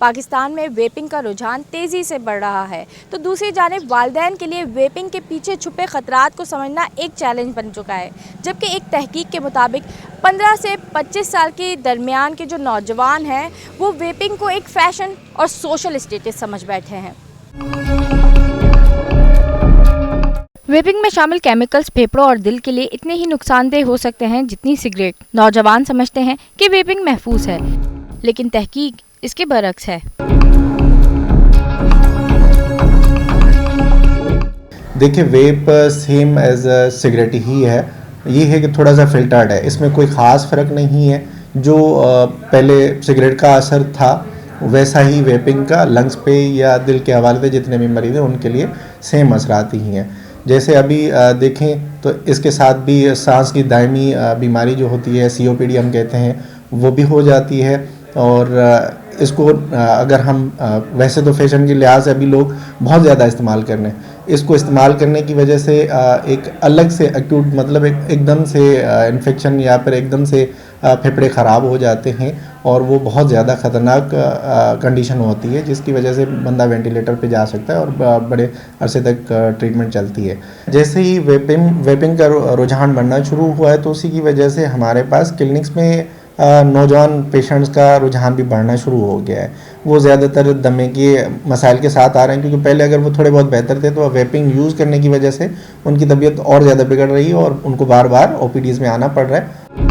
पाकिस्तान में वेपिंग का रुझान तेज़ी से बढ़ रहा है, तो दूसरी जानिब वालिदैन के लिए वेपिंग के पीछे छुपे ख़तरात को समझना एक चैलेंज बन चुका है। जबकि एक तहकीक के मुताबिक 15 से 25 साल के दरमियान के जो नौजवान हैं वो वेपिंग को एक फ़ैशन और सोशल स्टेटस समझ बैठे हैं। वेपिंग में शामिल केमिकल्स फेफड़ों और दिल के लिए इतने ही नुकसानदेह हो सकते हैं जितनी सिगरेट। नौजवान समझते हैं कि वेपिंग महफूज है, लेकिन तहकीक इसके बरक्स है। देखिए, वेप सेम एज सिगरेट ही है। ये है कि थोड़ा सा फिल्टर्ड है, इसमें कोई ख़ास फ़र्क नहीं है। जो पहले सिगरेट का असर था वैसा ही वेपिंग का लंग्स पे या दिल के हवाले से जितने भी मरीज़ हैं उनके लिए सेम असरात ही हैं। जैसे अभी देखें तो इसके साथ भी सांस की दायमी बीमारी जो होती है, COPD हम कहते हैं, वो भी हो जाती है। और इसको अगर हम वैसे तो फैशन के लिहाज से अभी लोग बहुत ज़्यादा इस्तेमाल कर रहे हैं, इसको इस्तेमाल करने की वजह से एक अलग से एक्यूट मतलब एकदम से इन्फेक्शन या फिर एकदम से फेफड़े ख़राब हो जाते हैं और वो बहुत ज़्यादा ख़तरनाक कंडीशन होती है, जिसकी वजह से बंदा वेंटिलेटर पे जा सकता है और बड़े अरसे तक ट्रीटमेंट चलती है। जैसे ही वेपिंग का रुझान बढ़ना शुरू हुआ है तो उसी की वजह से हमारे पास क्लिनिक्स में नौजवान पेशेंट्स का रुझान भी बढ़ना शुरू हो गया है। वो ज़्यादातर दमे के मसाइल के साथ आ रहे हैं, क्योंकि पहले अगर वो थोड़े बहुत बेहतर थे तो वेपिंग यूज़ करने की वजह से उनकी तबीयत और ज़्यादा बिगड़ रही है और उनको बार बार OPDs में आना पड़ रहा है।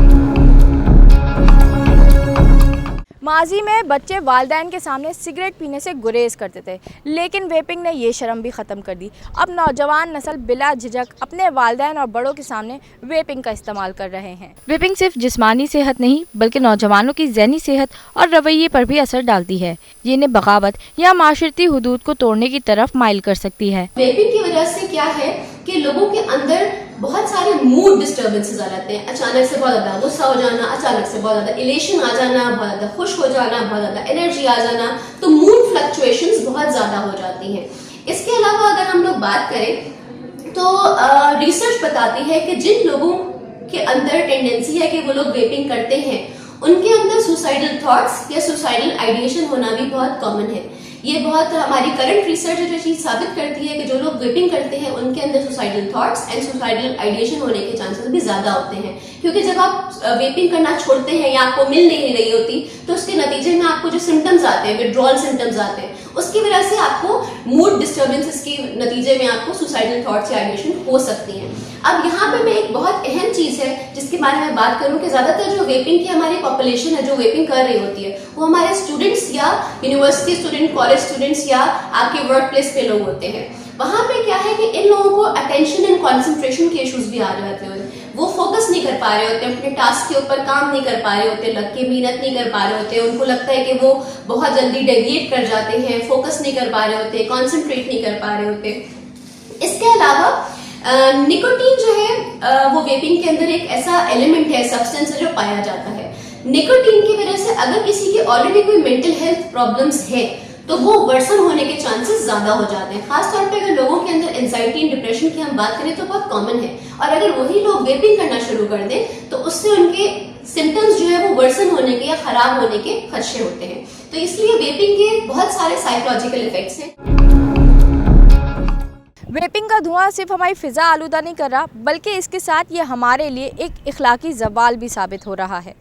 माजी में बच्चे वालिदैन के सामने सिगरेट पीने से गुरेज करते थे, लेकिन वेपिंग ने ये शर्म भी ख़त्म कर दी। अब नौजवान नस्ल बिला झिझक अपने वालिदैन और बड़ों के सामने वेपिंग का इस्तेमाल कर रहे हैं। वेपिंग सिर्फ जिस्मानी सेहत नहीं बल्कि नौजवानों की ज़हनी सेहत और रवैये पर भी असर डालती है। ये इन्हें बगावत या माशरती हुदूद को तोड़ने की तरफ माइल कर सकती है। वेपिंग की वजह से क्या है कि लोगों के अंदर बहुत सारे मूड डिस्टर्बेंसेस आ जाते हैं। अचानक से बहुत ज़्यादा गुस्सा हो जाना, अचानक से बहुत ज़्यादा इलेशन आ जाना, बहुत ज़्यादा खुश हो जाना, बहुत ज़्यादा एनर्जी आ जाना, तो मूड फ्लक्चुएशंस बहुत ज़्यादा हो जाती हैं। इसके अलावा अगर हम लोग बात करें तो रिसर्च बताती है कि जिन लोगों के अंदर टेंडेंसी है कि वो लोग वेपिंग करते हैं, उनके अंदर सुसाइडल थॉट्स या सुसाइडल आइडिएशन होना भी बहुत कॉमन है। ये बहुत हमारी करंट रिसर्च जो चीज साबित करती है कि जो लोग वेपिंग करते हैं उनके अंदर suicidal thoughts and suicidal ideation होने के चांसेस भी ज्यादा होते हैं, क्योंकि जब आप वेपिंग करना छोड़ते हैं या आपको मिल नहीं रही होती तो उसके नतीजे में आपको जो सिम्टम्स आते हैं, विड्रॉल सिम्टम्स आते हैं, उसकी वजह से आपको मूड डिस्टर्बेंसेस के नतीजे में आपको सुसाइडल थॉट्स या आइडिएशन हो सकती हैं। अब यहाँ पे मैं एक बहुत अहम चीज है जिसके बारे में बात करूं कि ज्यादातर जो वेपिंग की हमारी पॉपुलेशन है जो वेपिंग कर रही होती है वो हमारे स्टूडेंट्स या यूनिवर्सिटी स्टूडेंट, कॉलेज स्टूडेंट्स या आपके वर्क प्लेस पे लोग होते हैं। वहां पे क्या है कि इन लोगों को अटेंशन एंड कॉन्सेंट्रेशन के इश्यूज भी आ जाते हैं। वो फोकस नहीं कर पा रहे होते, अपने टास्क के ऊपर काम नहीं कर पा रहे होते, लग के मेहनत नहीं कर पा रहे होते। उनको लगता है कि वो बहुत जल्दी डेविएट कर जाते हैं, फोकस नहीं कर पा रहे होते, कॉन्सेंट्रेट नहीं कर पा रहे होते। इसके अलावा निकोटीन जो है वो वेपिंग के अंदर एक ऐसा एलिमेंट है, सब्सटेंस है जो पाया जाता है। निकोटीन की वजह से अगर किसी की ऑलरेडी कोई मेंटल हेल्थ प्रॉब्लम्स है तो वो वर्सन होने के चांसेस ज्यादा हो जाते हैं। खासतौर पे अगर लोगों के अंदर एंजाइटी एंड डिप्रेशन की हम बात करें तो बहुत कॉमन है, और अगर वही लोग वेपिंग करना शुरू कर दें तो उससे उनके सिम्टम्स जो है वो वर्सन होने के या खराब होने के खदशे होते हैं। तो इसलिए वेपिंग के बहुत सारे साइकोलॉजिकल इफेक्ट्स हैं। वेपिंग का धुआं सिर्फ हमारी फ़िज़ा आलूदा नहीं कर रहा, बल्कि इसके साथ ये हमारे लिए एक इखलाकी ज़वाल भी साबित हो रहा है।